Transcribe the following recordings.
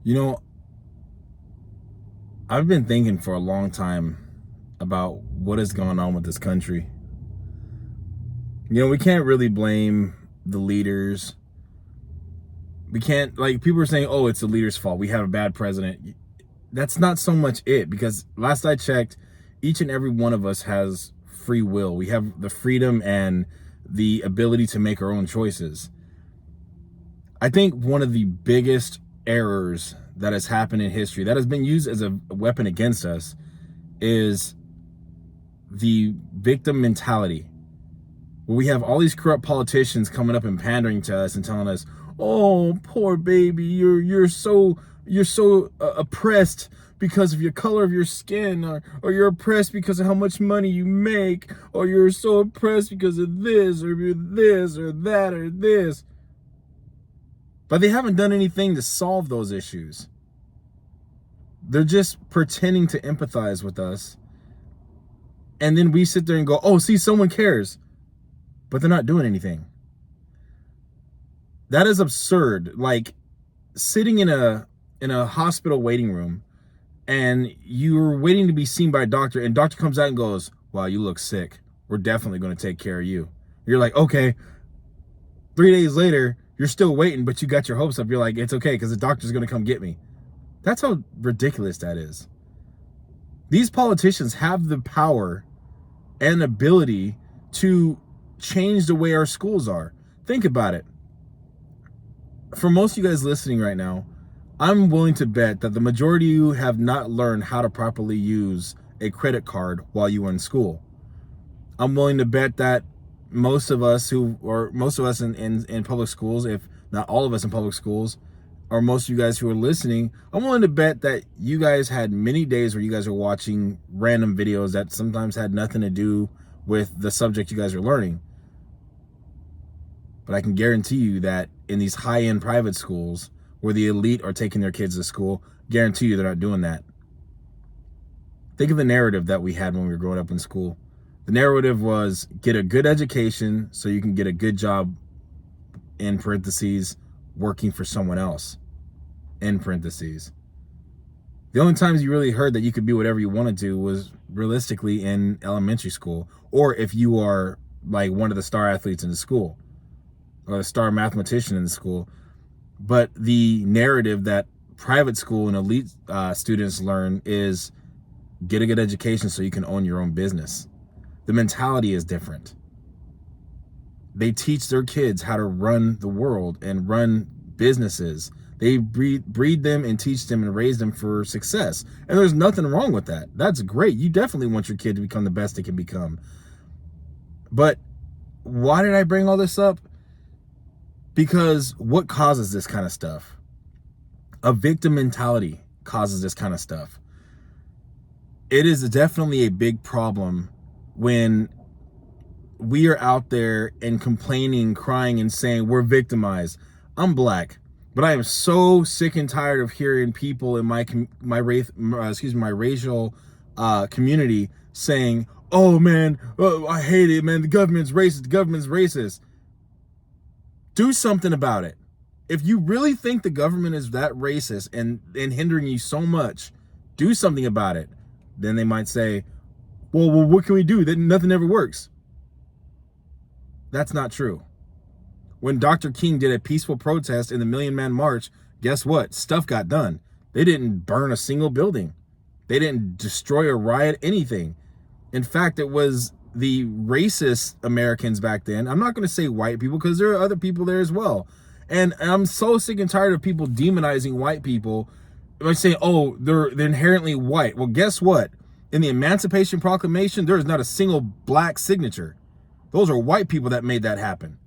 You know, I've been thinking for a long time about what is going on with this country. We can't really blame the leaders. We can't, like, people are saying, oh, it's the leader's fault. We have a bad president. That's not so much it, because last I checked, each and every one of us has free will. We have the freedom and the ability to make our own choices. I think one of the biggest errors that has happened in history that has been used as a weapon against us is the victim mentality, where we have all these corrupt politicians coming up and pandering to us and telling us, "Oh, poor baby, you're so oppressed because of your color of your skin, or you're oppressed because of how much money you make, or you're so oppressed because of this, or you're this, or that, or this." But they haven't done anything to solve those issues. They're just pretending to empathize with us. And then we sit there and go, oh, see, someone cares. But they're not doing anything. That is absurd. Like sitting in a hospital waiting room, and you're waiting to be seen by a doctor, and doctor comes out and goes, wow, you look sick. We're definitely going to take care of you. You're like, okay. 3 days later, you're still waiting, but you got your hopes up. You're like, it's okay because the doctor's going to come get me. That's how ridiculous that is. These politicians have the power and ability to change the way our schools are. Think about it. For most of you guys listening right now, I'm willing to bet that the majority of you have not learned how to properly use a credit card while you were in school. I'm willing to bet that most of us in public schools, if not all of us in public schools, or most of you guys who are listening, I'm willing to bet that you guys had many days where you guys are watching random videos that sometimes had nothing to do with the subject you guys are learning. But I can guarantee you that in these high-end private schools where the elite are taking their kids to school, guarantee you they're not doing that. Think of the narrative that we had when we were growing up in school. The narrative was get a good education so you can get a good job, in parentheses, working for someone else, in parentheses. The only times you really heard that you could be whatever you wanted to was realistically in elementary school, or if you are like one of the star athletes in the school or the star mathematician in the school. But the narrative that private school and elite students learn is get a good education so you can own your own business. The mentality is different. They teach their kids how to run the world and run businesses. They breed them and teach them and raise them for success. And there's nothing wrong with that. That's great. You definitely want your kid to become the best they can become. But why did I bring all this up? Because what causes this kind of stuff? A victim mentality causes this kind of stuff. It is definitely a big problem when we are out there and complaining, crying, and saying we're victimized. I'm black, but I am so sick and tired of hearing people in my racial community saying, "Oh man, I hate it, man. The government's racist. The government's racist." Do something about it. If you really think the government is that racist and hindering you so much, do something about it. Then they might say, well, what can we do? That nothing ever works. That's not true. When Dr. King did a peaceful protest in the Million Man March, guess what? Stuff got done. They didn't burn a single building. They didn't destroy or riot anything. In fact, it was the racist Americans back then. I'm not going to say white people because there are other people there as well. And I'm so sick and tired of people demonizing white people by saying, oh, they're inherently white. Well, guess what? In the Emancipation Proclamation, there is not a single black signature. Those are white people that made that happen.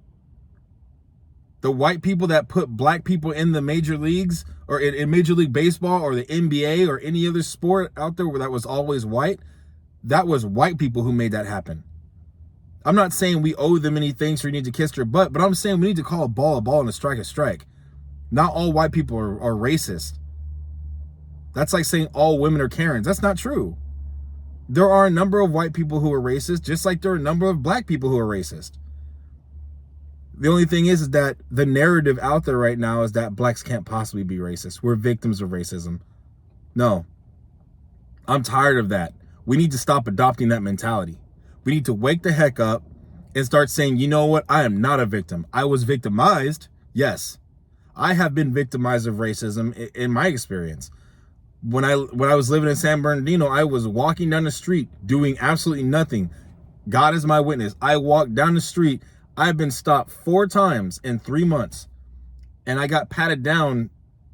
The white people that put black people in the major leagues or in Major League Baseball or the NBA or any other sport out there where that was always white, that was white people who made that happen. I'm not saying we owe them anything, so we need to kiss their butt, but I'm saying we need to call a ball and a strike a strike. Not all white people are racist. That's like saying all women are Karens. That's not true. There are a number of white people who are racist, just like there are a number of black people who are racist. The only thing is that the narrative out there right now is that blacks can't possibly be racist. We're victims of racism. No, I'm tired of that. We need to stop adopting that mentality. We need to wake the heck up and start saying, you know what? I am not a victim. I was victimized. Yes, I have been victimized of racism in my experience. When I was living in San Bernardino, I was walking down the street doing absolutely nothing. God is my witness. I walked down the street. I've been stopped 4 times in 3 months. And I got patted down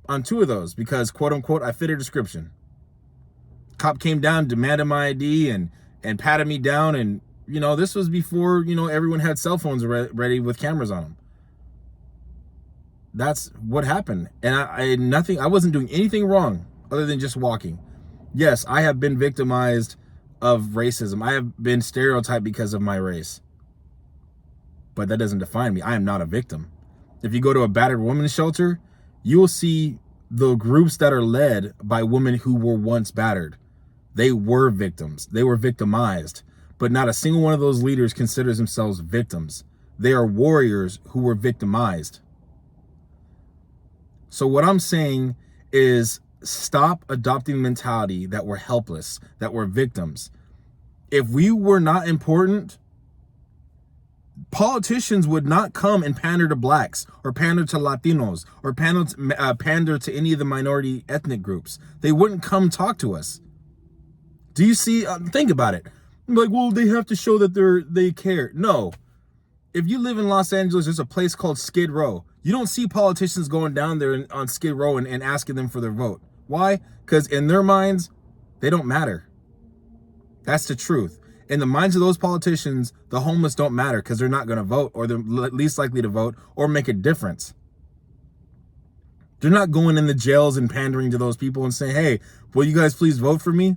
on 2 of those because, quote unquote, I fit a description. Cop came down, demanded my ID and patted me down. And, you know, this was before, you know, everyone had cell phones ready with cameras on them. That's what happened. And I wasn't doing anything wrong other than just walking. Yes, I have been victimized of racism. I have been stereotyped because of my race. But that doesn't define me. I am not a victim. If you go to a battered women's shelter, you will see the groups that are led by women who were once battered. They were victims. They were victimized. But not a single one of those leaders considers themselves victims. They are warriors who were victimized. So what I'm saying is stop adopting the mentality that we're helpless, that we're victims. If we were not important, politicians would not come and pander to blacks or pander to Latinos or pander to any of the minority ethnic groups. They wouldn't come talk to us. Do you see? Think about it. Like, well, they have to show that they care. No. If you live in Los Angeles, there's a place called Skid Row. You don't see politicians going down there on Skid Row and asking them for their vote. Why? Because in their minds, they don't matter. That's the truth. In the minds of those politicians, the homeless don't matter because they're not going to vote, or they're least likely to vote or make a difference. They're not going in the jails and pandering to those people and saying, hey, will you guys please vote for me?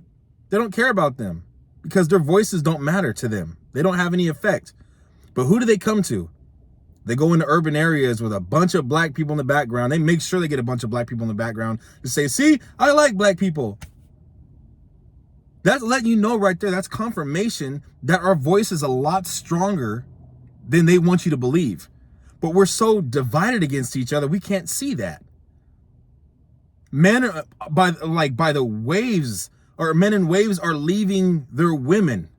They don't care about them because their voices don't matter to them. They don't have any effect. But who do they come to? They go into urban areas with a bunch of black people in the background. They make sure they get a bunch of black people in the background to say, see, I like black people. That's letting you know right there. That's confirmation that our voice is a lot stronger than they want you to believe. But we're so divided against each other, we can't see that. Men are by the waves, or men in waves are leaving their women.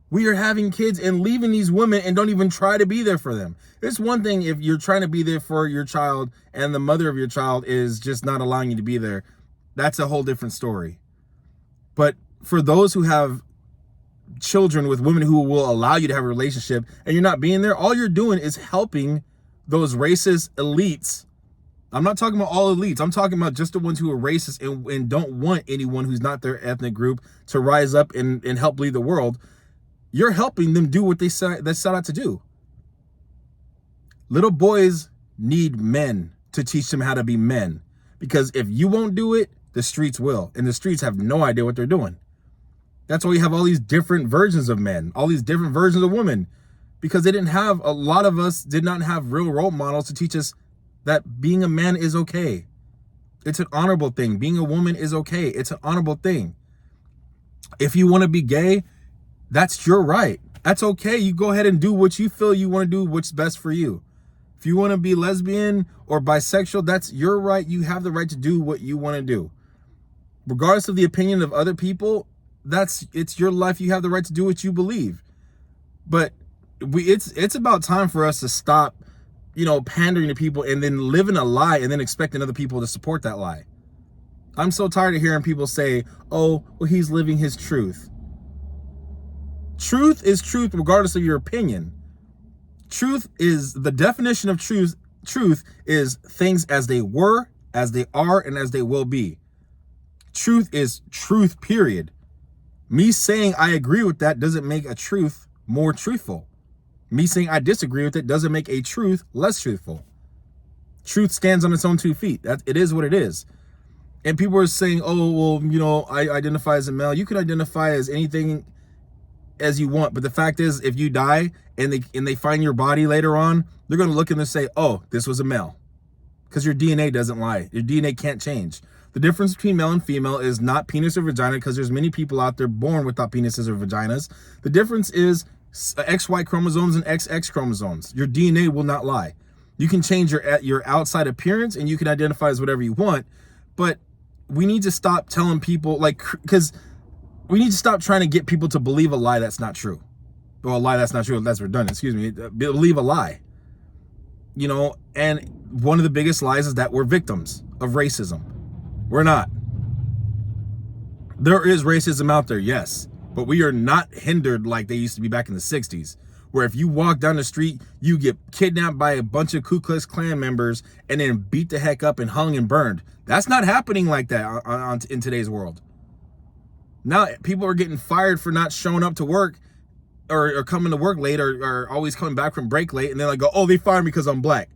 We are having kids and leaving these women and don't even try to be there for them. It's one thing if you're trying to be there for your child and the mother of your child is just not allowing you to be there. That's a whole different story. But for those who have children with women who will allow you to have a relationship and you're not being there, all you're doing is helping those racist elites. I'm not talking about all elites. I'm talking about just the ones who are racist and don't want anyone who's not their ethnic group to rise up and help lead the world. You're helping them do what they set out to do. Little boys need men to teach them how to be men. Because if you won't do it, the streets will. And the streets have no idea what they're doing. That's why you have all these different versions of men, all these different versions of women. Because a lot of us did not have real role models to teach us that being a man is okay. It's an honorable thing. Being a woman is okay. It's an honorable thing. If you want to be gay, that's your right. That's okay. You go ahead and do what you feel you want to do, what's best for you. If you want to be lesbian or bisexual, that's your right. You have the right to do what you want to do. Regardless of the opinion of other people, it's your life. You have the right to do what you believe. But it's about time for us to stop, pandering to people and then living a lie and then expecting other people to support that lie. I'm so tired of hearing people say, oh, well, he's living his truth. Truth is truth regardless of your opinion. Truth is the definition of truth. Truth is things as they were, as they are, and as they will be. Truth is truth, period. Me saying I agree with that doesn't make a truth more truthful. Me saying I disagree with it doesn't make a truth less truthful. Truth stands on its own 2 feet. It is what it is. And people are saying, oh, well, I identify as a male. You can identify as anything as you want, but the fact is, if you die and they find your body later on, they're going to look and say, oh, this was a male, because your DNA doesn't lie. Your DNA can't change. The difference between male and female is not penis or vagina, because there's many people out there born without penises or vaginas. The difference is XY chromosomes and XX chromosomes. Your DNA will not lie. You can change your outside appearance and you can identify as whatever you want, but we need to stop telling people, like, because we need to stop trying to get people to believe a lie that's not true. Well, a lie that's not true, that's redundant, excuse me. Believe a lie. You know, and one of the biggest lies is that we're victims of racism. We're not. There is racism out there, yes, but we are not hindered like they used to be back in the 60s, where if you walk down the street, you get kidnapped by a bunch of Ku Klux Klan members and then beat the heck up and hung and burned. That's not happening like that in today's world. Now people are getting fired for not showing up to work or coming to work late or always coming back from break late, and they're like, oh, they fired me because I'm black.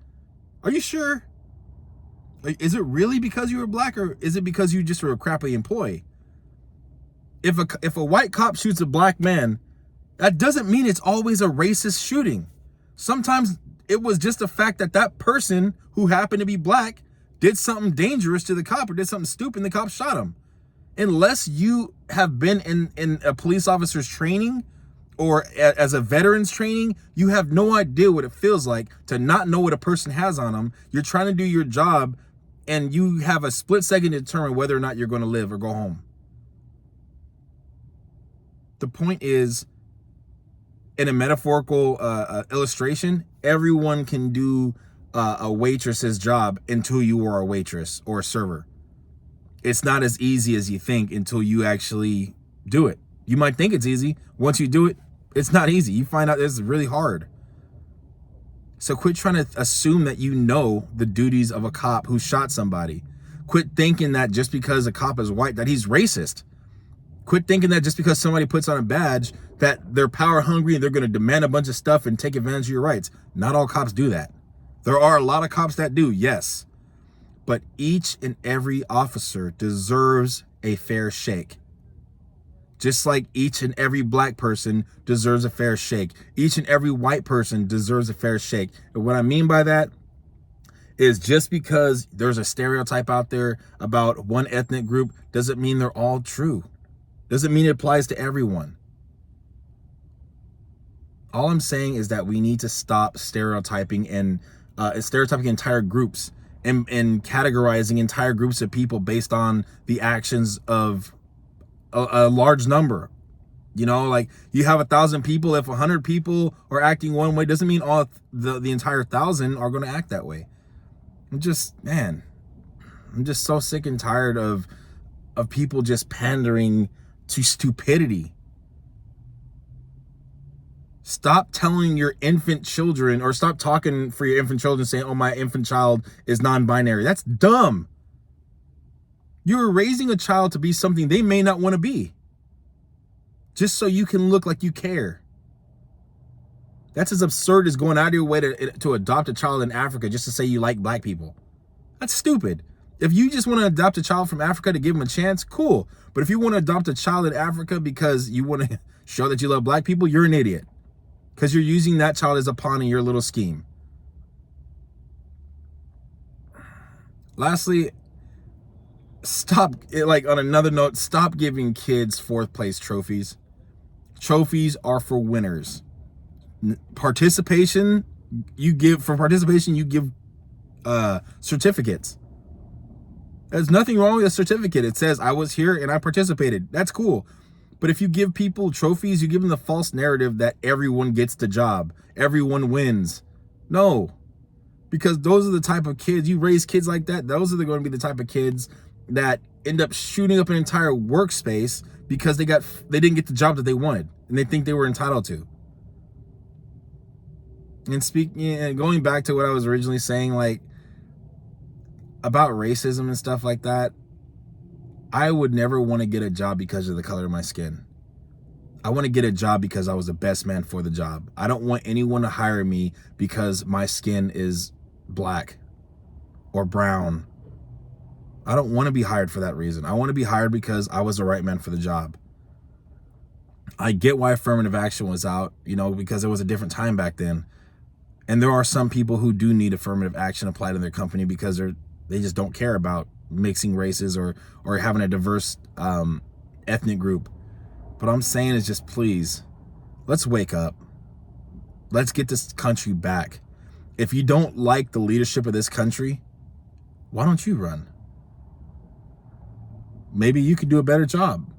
Are you sure? Like, is it really because you were black, or is it because you just were a crappy employee? If a white cop shoots a black man, that doesn't mean it's always a racist shooting. Sometimes it was just the fact that that person who happened to be black did something dangerous to the cop or did something stupid and the cop shot him. Unless you have been in a police officer's training or as a veteran's training, you have no idea what it feels like to not know what a person has on them. You're trying to do your job and you have a split second to determine whether or not you're going to live or go home. The point is, in a metaphorical illustration, everyone can do a waitress's job until you are a waitress or a server. It's not as easy as you think until you actually do it. You might think it's easy. Once you do it, it's not easy. You find out it's really hard. So quit trying to assume that you know the duties of a cop who shot somebody. Quit thinking that just because a cop is white, that he's racist. Quit thinking that just because somebody puts on a badge that they're power hungry and they're going to demand a bunch of stuff and take advantage of your rights. Not all cops do that. There are a lot of cops that do, yes. But each and every officer deserves a fair shake. Just like each and every black person deserves a fair shake. Each and every white person deserves a fair shake. And what I mean by that is just because there's a stereotype out there about one ethnic group doesn't mean they're all true. Doesn't mean it applies to everyone. All I'm saying is that we need to stop stereotyping and stereotyping entire groups and categorizing entire groups of people based on the actions of a large number. You know, like you have 1,000 people. If 100 people are acting one way, doesn't mean all the entire 1,000 are going to act that way. I'm just so sick and tired of people just pandering to stupidity. Stop telling your infant children, or stop talking for your infant children saying, oh, my infant child is non-binary. That's dumb. You're raising a child to be something they may not want to be, just so you can look like you care. That's as absurd as going out of your way to adopt a child in Africa just to say you like black people. That's stupid. If you just want to adopt a child from Africa to give them a chance, cool. But if you want to adopt a child in Africa because you want to show that you love black people, you're an idiot. Because you're using that child as a pawn in your little scheme. Lastly, on another note, stop giving kids fourth place trophies. Trophies are for winners. Participation, you give certificates. There's nothing wrong with a certificate. It says I was here and I participated. That's cool. But if you give people trophies, you give them the false narrative that everyone gets the job, everyone wins. No, because those are the type of kids, you raise kids like that, those are going to be the type of kids that end up shooting up an entire workspace because they didn't get the job that they wanted and they think they were entitled to. And going back to what I was originally saying, like about racism and stuff like that, I would never want to get a job because of the color of my skin. I want to get a job because I was the best man for the job. I don't want anyone to hire me because my skin is black or brown. I don't want to be hired for that reason. I want to be hired because I was the right man for the job. I get why affirmative action was out, because it was a different time back then. And there are some people who do need affirmative action applied in their company because they just don't care about mixing races or having a diverse ethnic group. But I'm saying is just, please, let's wake up. Let's get this country back. If you don't like the leadership of this country, why don't you run? Maybe you could do a better job.